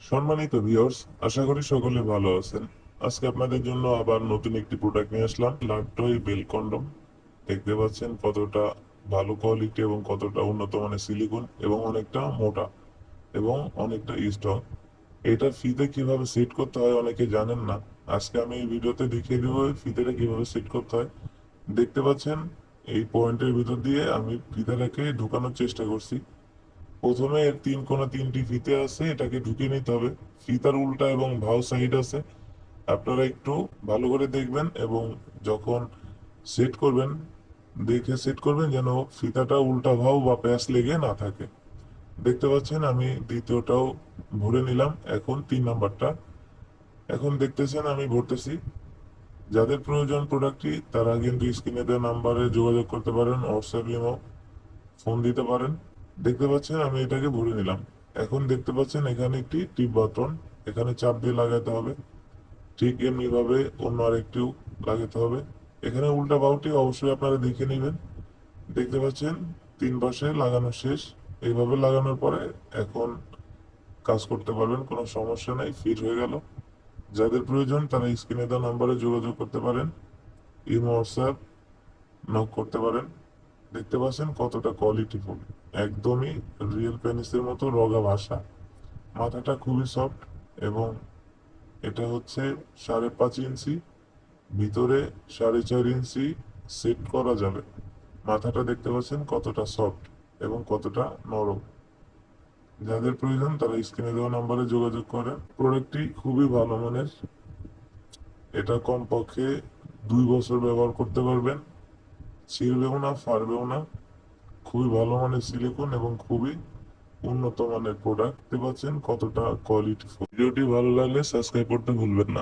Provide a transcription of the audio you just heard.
সম্মানিত ভিউয়ার্স, আশা করি সকলে ভালো আছেন। আজকে আপনাদের জন্য আবার নতুন একটি প্রোডাক্ট নিয়ে আসলাম, লাভটয় বেল কন্ডম। দেখতে পাচ্ছেন কতটা ভালো কোয়ালিটি এবং কতটা উন্নত মানের সিলিকন এবং অনেকটা মোটা এবং অনেকটা স্ট্রং। এটা ফিতে কিভাবে সেট করতে হয় অনেকে জানেন না। আজকে আমি এই ভিডিওতে দেখিয়ে দেবো ফিতেটা কিভাবে সেট করতে হয়। দেখতে পাচ্ছেন এই পয়েন্টের ভিতর দিয়ে আমি ফিতাটাকে ঢুকানোর চেষ্টা করছি। প্রথমে এর তিন কোণে তিনটি ফিতে আছে, এটাকে ঢুকিয়ে নিতে হবে। ফিতার উল্টা এবং ভাও সাইড আছে, আপনারা একটু ভালো করে দেখবেন এবং যখন সেট করবেন দেখে সেট করবেন যেন ফিতাটা উল্টা ভাও বা প্যাচ লেগে না থাকে। দেখতে পাচ্ছেন আমি দ্বিতীয়টাও ভরে নিলাম, এখন 3 নাম্বারটা। এখন দেখতেছেন আমি ভরতেছি। যাদের প্রয়োজন প্রোডাক্টটি তারা কিন্তু স্ক্রিনে দেওয়া নাম্বারে যোগাযোগ করতে পারেন, হোয়াটসঅ্যাপ ইমো ফোন দিতে পারেন। দেখতে পাচ্ছেন আমি এটাকে ভরে নিলাম। এখন দেখতে পাচ্ছেন এখানে একটি টিপ বাটন, এখানে চাপ দিয়ে লাগাতে হবে। ঠিক এমনি ভাবে অন্য আরেকটিও লাগাতে হবে। এখানে উল্টা বাউটি অবশ্যই আপনারা দেখে নেবেন। দেখতে পাচ্ছেন 3 পাশে লাগানো শেষ। এইভাবে লাগানোর পরে এখন কাজ করতে পারবেন, কোনো সমস্যা নাই, ফিট হয়ে গেল। যাদের প্রয়োজন তারা স্ক্রিনে দেওয়া নাম্বারে যোগাযোগ করতে পারেন, ইমো হোয়াটসঅ্যাপ নক করতে পারেন। দেখতে পাচ্ছেন কতটা কোয়ালিটিফুল, একদমই রিয়েল পেনিসের মতো রগা ভাষা। মাথাটা খুবই সফট এবং এটা হচ্ছে 5.5 ইঞ্চি, ভিতরে 4.5 ইঞ্চি সেট করা যাবে। মাথাটা দেখতে পাচ্ছেন কতটা সফট এবং কতটা নরম। যাদের প্রয়োজন তারা স্ক্রিনে দেওয়া নাম্বারে যোগাযোগ করেন। প্রোডাক্টটি খুবই ভালো মানের, এটা কমপক্ষে 2 বছর ব্যবহার করতে পারবেন, ছিঁড়বেও না, ফাড়বেও না। খুবই ভালো মানের সিলিকন এবং খুবই উন্নত মানের প্রোডাক্ট। দেখতে পাচ্ছেন কতটা কোয়ালিটি। ভিডিওটি ভালো লাগলে সাবস্ক্রাইব করতে ভুলবেন না।